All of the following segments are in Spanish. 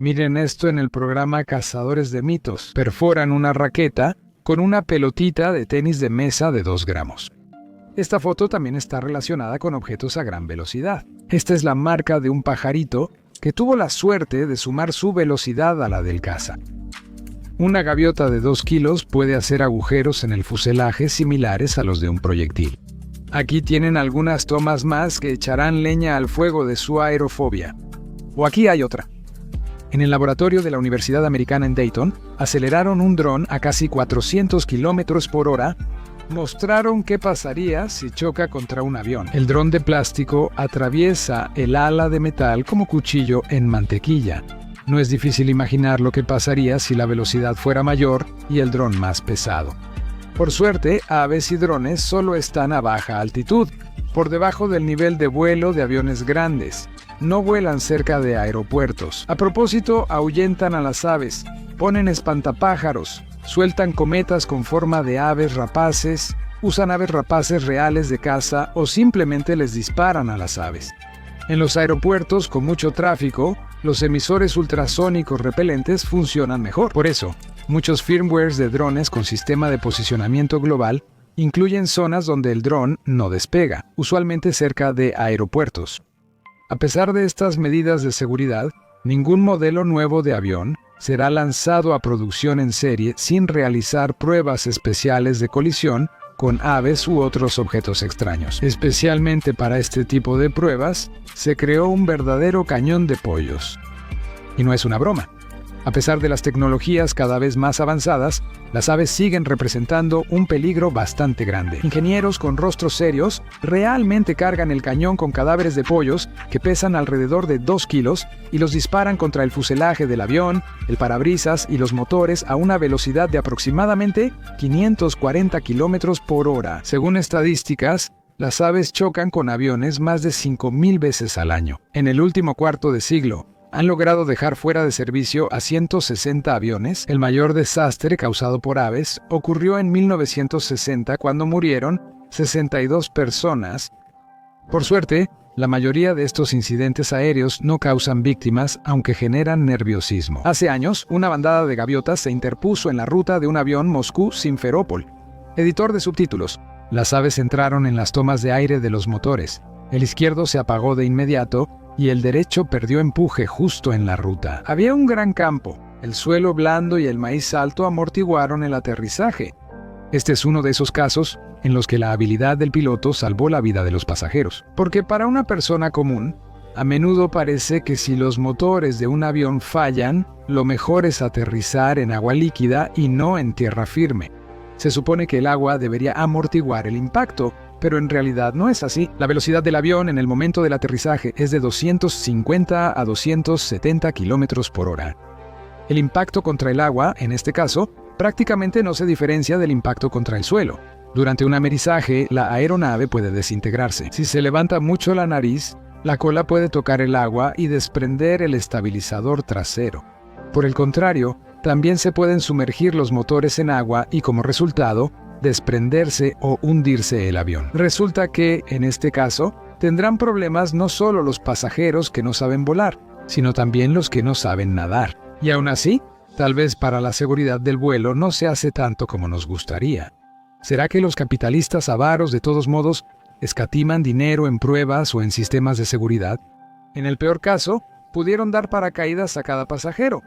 Miren esto en el programa Cazadores de Mitos. Perforan una raqueta con una pelotita de tenis de mesa de 2 gramos. Esta foto también está relacionada con objetos a gran velocidad. Esta es la marca de un pajarito que tuvo la suerte de sumar su velocidad a la del caza. Una gaviota de 2 kilos puede hacer agujeros en el fuselaje similares a los de un proyectil. Aquí tienen algunas tomas más que echarán leña al fuego de su aerofobia. O aquí hay otra. En el laboratorio de la Universidad Americana en Dayton, aceleraron un dron a casi 400 kilómetros por hora. Mostraron qué pasaría si choca contra un avión. El dron de plástico atraviesa el ala de metal como cuchillo en mantequilla. No es difícil imaginar lo que pasaría si la velocidad fuera mayor y el dron más pesado. Por suerte, aves y drones solo están a baja altitud, por debajo del nivel de vuelo de aviones grandes. No vuelan cerca de aeropuertos. A propósito, ahuyentan a las aves, ponen espantapájaros, sueltan cometas con forma de aves rapaces, usan aves rapaces reales de caza o simplemente les disparan a las aves. En los aeropuertos con mucho tráfico, los emisores ultrasónicos repelentes funcionan mejor. Por eso, muchos firmwares de drones con sistema de posicionamiento global incluyen zonas donde el dron no despega, usualmente cerca de aeropuertos. A pesar de estas medidas de seguridad, ningún modelo nuevo de avión será lanzado a producción en serie sin realizar pruebas especiales de colisión con aves u otros objetos extraños. Especialmente para este tipo de pruebas, se creó un verdadero cañón de pollos. Y no es una broma. A pesar de las tecnologías cada vez más avanzadas, las aves siguen representando un peligro bastante grande. Ingenieros con rostros serios realmente cargan el cañón con cadáveres de pollos que pesan alrededor de 2 kilos y los disparan contra el fuselaje del avión, el parabrisas y los motores a una velocidad de aproximadamente 540 kilómetros por hora. Según estadísticas, las aves chocan con aviones más de 5,000 veces al año. En el último cuarto de siglo, han logrado dejar fuera de servicio a 160 aviones. El mayor desastre causado por aves ocurrió en 1960 cuando murieron 62 personas. Por suerte, la mayoría de estos incidentes aéreos no causan víctimas, aunque generan nerviosismo. Hace años, una bandada de gaviotas se interpuso en la ruta de un avión Moscú-Simferópol. Editor de subtítulos. Las aves entraron en las tomas de aire de los motores. El izquierdo se apagó de inmediato y el derecho perdió empuje justo en la ruta. Había un gran campo. El suelo blando y el maíz alto amortiguaron el aterrizaje. Este es uno de esos casos en los que la habilidad del piloto salvó la vida de los pasajeros. Porque para una persona común, a menudo parece que si los motores de un avión fallan, lo mejor es aterrizar en agua líquida y no en tierra firme. Se supone que el agua debería amortiguar el impacto, pero en realidad no es así. La velocidad del avión en el momento del aterrizaje es de 250 a 270 kilómetros por hora. El impacto contra el agua, en este caso, prácticamente no se diferencia del impacto contra el suelo. Durante un amerizaje, la aeronave puede desintegrarse. Si se levanta mucho la nariz, la cola puede tocar el agua y desprender el estabilizador trasero. Por el contrario, también se pueden sumergir los motores en agua y, como resultado, desprenderse o hundirse el avión. Resulta que, en este caso, tendrán problemas no solo los pasajeros que no saben volar, sino también los que no saben nadar. Y aún así, tal vez para la seguridad del vuelo no se hace tanto como nos gustaría. ¿Será que los capitalistas avaros de todos modos escatiman dinero en pruebas o en sistemas de seguridad? En el peor caso, pudieron dar paracaídas a cada pasajero.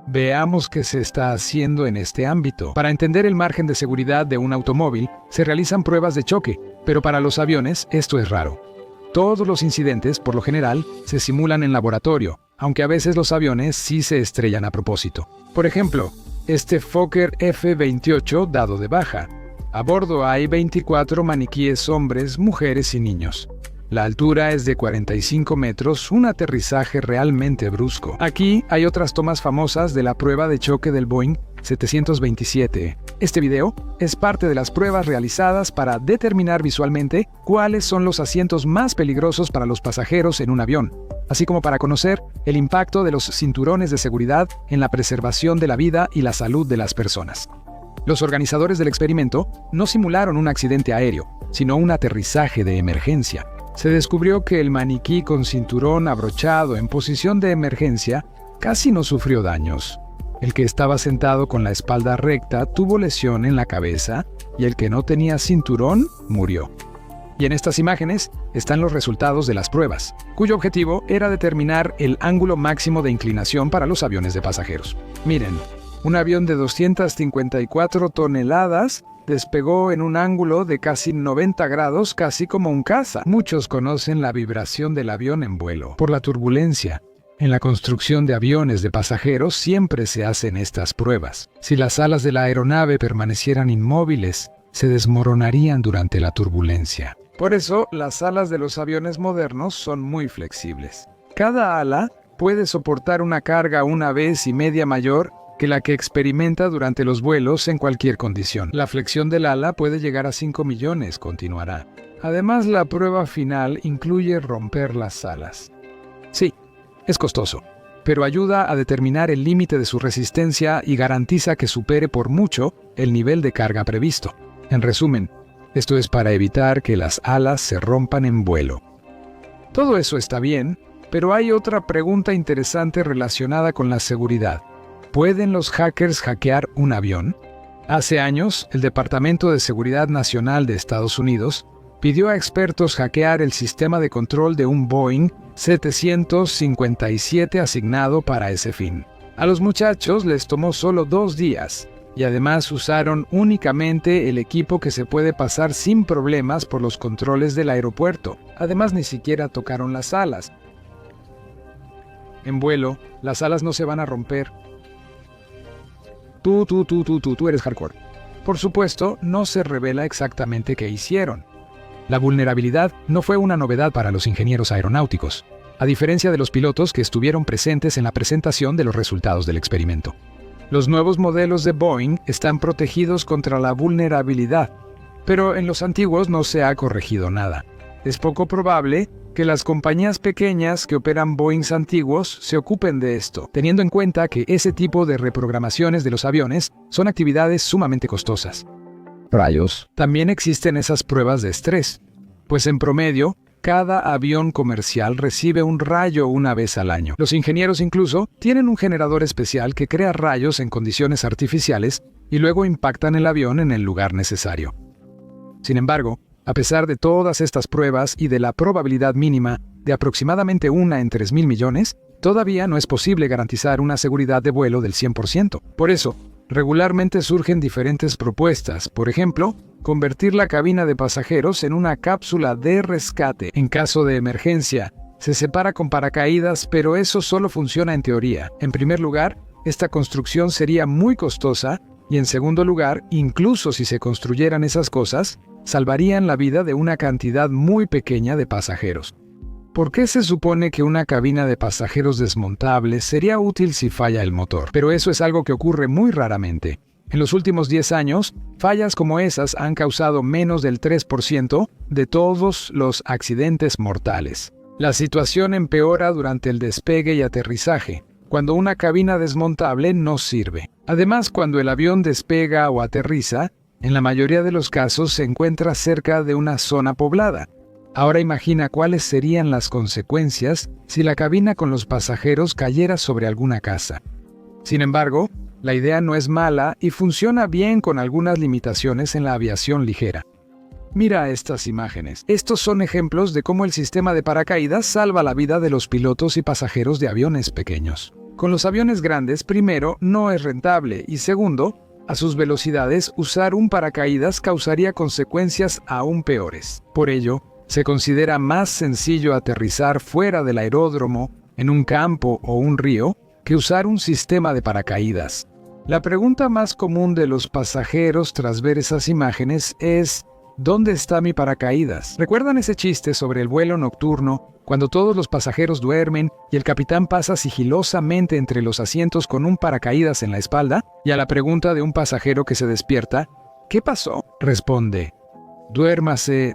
Veamos qué se está haciendo en este ámbito. Para entender el margen de seguridad de un automóvil, se realizan pruebas de choque, pero para los aviones esto es raro. Todos los incidentes, por lo general, se simulan en laboratorio, aunque a veces los aviones sí se estrellan a propósito. Por ejemplo, este Fokker F-28 dado de baja. A bordo hay 24 maniquíes hombres, mujeres y niños. La altura es de 45 metros, un aterrizaje realmente brusco. Aquí hay otras tomas famosas de la prueba de choque del Boeing 727. Este video es parte de las pruebas realizadas para determinar visualmente cuáles son los asientos más peligrosos para los pasajeros en un avión, así como para conocer el impacto de los cinturones de seguridad en la preservación de la vida y la salud de las personas. Los organizadores del experimento no simularon un accidente aéreo, sino un aterrizaje de emergencia. Se descubrió que el maniquí con cinturón abrochado en posición de emergencia casi no sufrió daños. El que estaba sentado con la espalda recta tuvo lesión en la cabeza y el que no tenía cinturón murió. Y en estas imágenes están los resultados de las pruebas, cuyo objetivo era determinar el ángulo máximo de inclinación para los aviones de pasajeros. Miren, un avión de 254 toneladas despegó en un ángulo de casi 90 grados, casi como un caza. Muchos conocen la vibración del avión en vuelo por la turbulencia. En la construcción de aviones de pasajeros siempre se hacen estas pruebas. Si las alas de la aeronave permanecieran inmóviles, se desmoronarían durante la turbulencia. Por eso, las alas de los aviones modernos son muy flexibles. Cada ala puede soportar una carga 1,5 veces mayor que la que experimenta durante los vuelos en cualquier condición. La flexión del ala puede llegar a 5 millones, continuará. Además, la prueba final incluye romper las alas. Sí, es costoso, pero ayuda a determinar el límite de su resistencia y garantiza que supere por mucho el nivel de carga previsto. En resumen, esto es para evitar que las alas se rompan en vuelo. Todo eso está bien, pero hay otra pregunta interesante relacionada con la seguridad. ¿Pueden los hackers hackear un avión? Hace años, el Departamento de Seguridad Nacional de Estados Unidos pidió a expertos hackear el sistema de control de un Boeing 757 asignado para ese fin. A los muchachos les tomó solo 2 días y además usaron únicamente el equipo que se puede pasar sin problemas por los controles del aeropuerto. Además, ni siquiera tocaron las alas. En vuelo, las alas no se van a romper. Tú eres hardcore. Por supuesto, no se revela exactamente qué hicieron. La vulnerabilidad no fue una novedad para los ingenieros aeronáuticos, a diferencia de los pilotos que estuvieron presentes en la presentación de los resultados del experimento. Los nuevos modelos de Boeing están protegidos contra la vulnerabilidad, pero en los antiguos no se ha corregido nada. Es poco probable que las compañías pequeñas que operan Boeings antiguos se ocupen de esto, teniendo en cuenta que ese tipo de reprogramaciones de los aviones son actividades sumamente costosas. Rayos. También existen esas pruebas de estrés, pues en promedio, cada avión comercial recibe un rayo una vez al año. Los ingenieros incluso tienen un generador especial que crea rayos en condiciones artificiales y luego impactan el avión en el lugar necesario. Sin embargo, a pesar de todas estas pruebas y de la probabilidad mínima de aproximadamente 1 en 3.000 millones, todavía no es posible garantizar una seguridad de vuelo del 100%. Por eso, regularmente surgen diferentes propuestas, por ejemplo, convertir la cabina de pasajeros en una cápsula de rescate en caso de emergencia. Se separa con paracaídas, pero eso solo funciona en teoría. En primer lugar, esta construcción sería muy costosa y en segundo lugar, incluso si se construyeran esas cosas, salvarían la vida de una cantidad muy pequeña de pasajeros. ¿Por qué se supone que una cabina de pasajeros desmontable sería útil si falla el motor? Pero eso es algo que ocurre muy raramente. En los últimos 10 años, fallas como esas han causado menos del 3% de todos los accidentes mortales. La situación empeora durante el despegue y aterrizaje, cuando una cabina desmontable no sirve. Además, cuando el avión despega o aterriza, en la mayoría de los casos se encuentra cerca de una zona poblada. Ahora imagina cuáles serían las consecuencias si la cabina con los pasajeros cayera sobre alguna casa. Sin embargo, la idea no es mala y funciona bien con algunas limitaciones en la aviación ligera. Mira estas imágenes. Estos son ejemplos de cómo el sistema de paracaídas salva la vida de los pilotos y pasajeros de aviones pequeños. Con los aviones grandes, primero, no es rentable y segundo, a sus velocidades, usar un paracaídas causaría consecuencias aún peores. Por ello, se considera más sencillo aterrizar fuera del aeródromo, en un campo o un río, que usar un sistema de paracaídas. La pregunta más común de los pasajeros tras ver esas imágenes es: ¿dónde está mi paracaídas? ¿Recuerdan ese chiste sobre el vuelo nocturno, cuando todos los pasajeros duermen y el capitán pasa sigilosamente entre los asientos con un paracaídas en la espalda? Y a la pregunta de un pasajero que se despierta, ¿qué pasó?, responde: duérmase,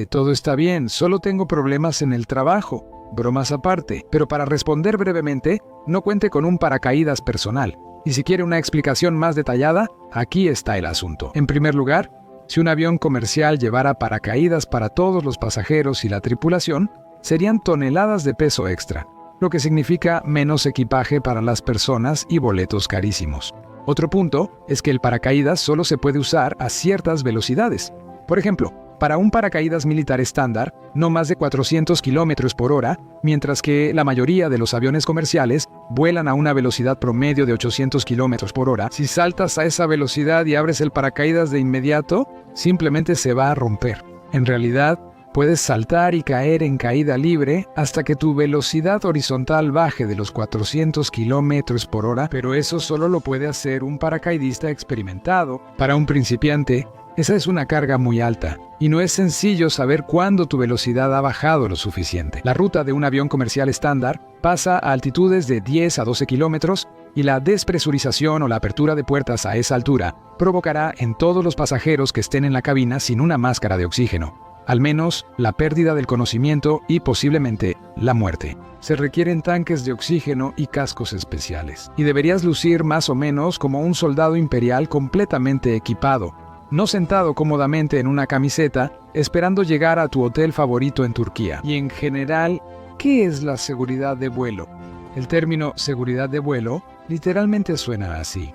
todo está bien, solo tengo problemas en el trabajo. Bromas aparte, pero para responder brevemente, no cuente con un paracaídas personal. Y si quiere una explicación más detallada, aquí está el asunto. En primer lugar, si un avión comercial llevara paracaídas para todos los pasajeros y la tripulación, serían toneladas de peso extra. lo que significa menos equipaje para las personas y boletos carísimos. Otro punto es que el paracaídas solo se puede usar a ciertas velocidades. Por ejemplo, para un paracaídas militar estándar, no más de 400 km por hora, mientras que la mayoría de los aviones comerciales vuelan a una velocidad promedio de 800 km por hora. Si saltas a esa velocidad y abres el paracaídas de inmediato, simplemente se va a romper. En realidad, puedes saltar y caer en caída libre hasta que tu velocidad horizontal baje de los 400 km por hora, pero eso solo lo puede hacer un paracaidista experimentado. Para un principiante, esa es una carga muy alta, y no es sencillo saber cuándo tu velocidad ha bajado lo suficiente. La ruta de un avión comercial estándar pasa a altitudes de 10 a 12 kilómetros, y la despresurización o la apertura de puertas a esa altura provocará en todos los pasajeros que estén en la cabina sin una máscara de oxígeno, al menos la pérdida del conocimiento y posiblemente la muerte. Se requieren tanques de oxígeno y cascos especiales, y deberías lucir más o menos como un soldado imperial completamente equipado, no sentado cómodamente en una camiseta, esperando llegar a tu hotel favorito en Turquía. Y en general, ¿qué es la seguridad de vuelo? El término seguridad de vuelo literalmente suena así.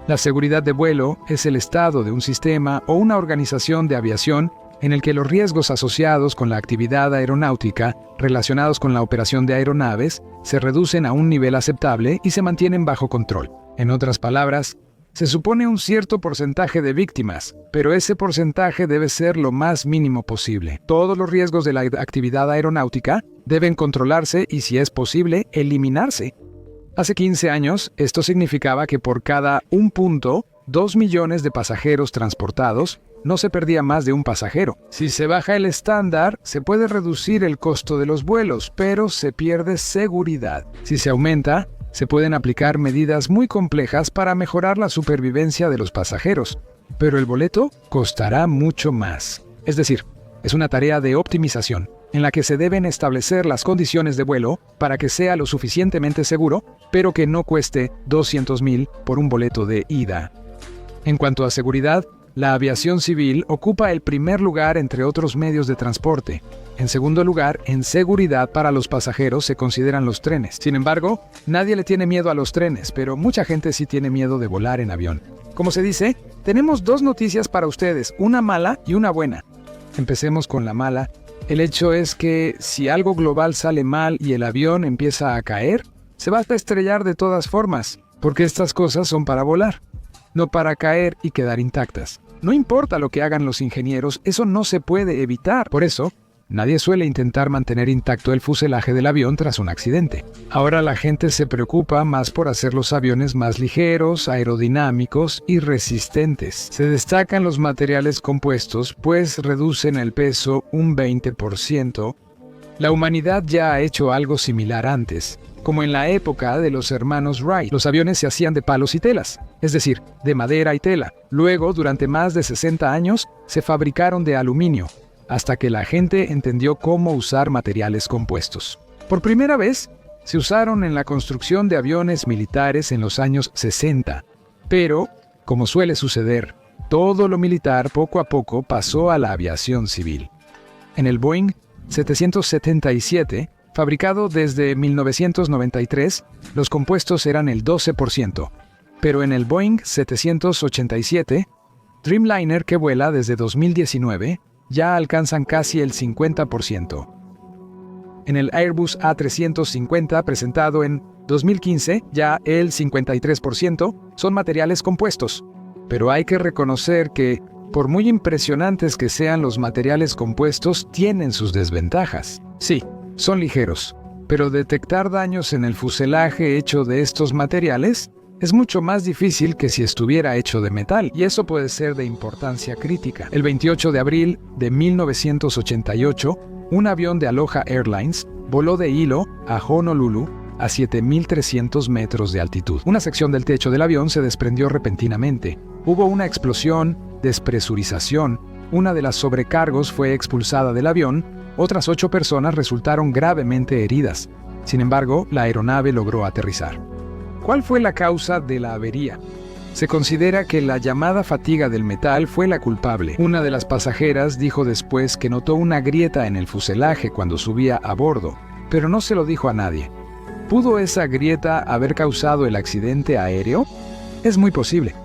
La seguridad de vuelo es el estado de un sistema o una organización de aviación en el que los riesgos asociados con la actividad aeronáutica relacionados con la operación de aeronaves se reducen a un nivel aceptable y se mantienen bajo control. En otras palabras, se supone un cierto porcentaje de víctimas, pero ese porcentaje debe ser lo más mínimo posible. Todos los riesgos de la actividad aeronáutica deben controlarse y, si es posible, eliminarse. Hace 15 años, esto significaba que por cada 1.2 millones de pasajeros transportados, no se perdía más de un pasajero. Si se baja el estándar, se puede reducir el costo de los vuelos, pero se pierde seguridad. Si se aumenta, se pueden aplicar medidas muy complejas para mejorar la supervivencia de los pasajeros, pero el boleto costará mucho más. Es decir, es una tarea de optimización, en la que se deben establecer las condiciones de vuelo para que sea lo suficientemente seguro, pero que no cueste $200,000 por un boleto de ida. En cuanto a seguridad, la aviación civil ocupa el primer lugar entre otros medios de transporte. En segundo lugar, en seguridad para los pasajeros se consideran los trenes. Sin embargo, nadie le tiene miedo a los trenes, pero mucha gente sí tiene miedo de volar en avión. Como se dice, tenemos dos noticias para ustedes, una mala y una buena. Empecemos con la mala. El hecho es que si algo global sale mal y el avión empieza a caer, se va a estrellar de todas formas, porque estas cosas son para volar, no para caer y quedar intactas. No importa lo que hagan los ingenieros, eso no se puede evitar. Por eso, nadie suele intentar mantener intacto el fuselaje del avión tras un accidente. Ahora la gente se preocupa más por hacer los aviones más ligeros, aerodinámicos y resistentes. Se destacan los materiales compuestos, pues reducen el peso un 20%. La humanidad ya ha hecho algo similar antes. Como en la época de los hermanos Wright, los aviones se hacían de palos y telas, es decir, de madera y tela. Luego, durante más de 60 años, se fabricaron de aluminio, hasta que la gente entendió cómo usar materiales compuestos. Por primera vez, se usaron en la construcción de aviones militares en los años 60, pero, como suele suceder, todo lo militar poco a poco pasó a la aviación civil. En el Boeing 777, fabricado desde 1993, los compuestos eran el 12%, pero en el Boeing 787, Dreamliner que vuela desde 2019, ya alcanzan casi el 50%. En el Airbus A350 presentado en 2015, ya el 53% son materiales compuestos, pero hay que reconocer que, por muy impresionantes que sean los materiales compuestos, tienen sus desventajas. Sí, son ligeros, pero detectar daños en el fuselaje hecho de estos materiales es mucho más difícil que si estuviera hecho de metal, y eso puede ser de importancia crítica. El 28 de abril de 1988, un avión de Aloha Airlines voló de Hilo a Honolulu a 7,300 metros de altitud. Una sección del techo del avión se desprendió repentinamente. Hubo una explosión, despresurización, una de las sobrecargos fue expulsada del avión, otras 8 personas resultaron gravemente heridas. Sin embargo, la aeronave logró aterrizar. ¿Cuál fue la causa de la avería? Se considera que la llamada fatiga del metal fue la culpable. Una de las pasajeras dijo después que notó una grieta en el fuselaje cuando subía a bordo, pero no se lo dijo a nadie. ¿Pudo esa grieta haber causado el accidente aéreo? Es muy posible.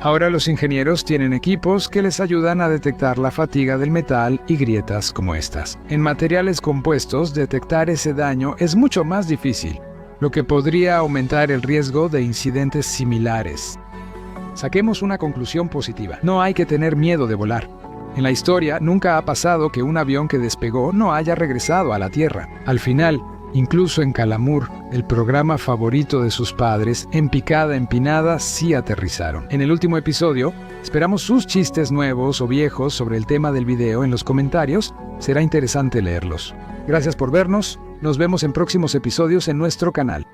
Ahora los ingenieros tienen equipos que les ayudan a detectar la fatiga del metal y grietas como estas. En materiales compuestos, detectar ese daño es mucho más difícil, lo que podría aumentar el riesgo de incidentes similares. Saquemos una conclusión positiva. No hay que tener miedo de volar. En la historia nunca ha pasado que un avión que despegó no haya regresado a la Tierra. Al final, incluso en Calamur, el programa favorito de sus padres, en Picada Empinada sí aterrizaron. En el último episodio, esperamos sus chistes nuevos o viejos sobre el tema del video en los comentarios. Será interesante leerlos. Gracias por vernos. Nos vemos en próximos episodios en nuestro canal.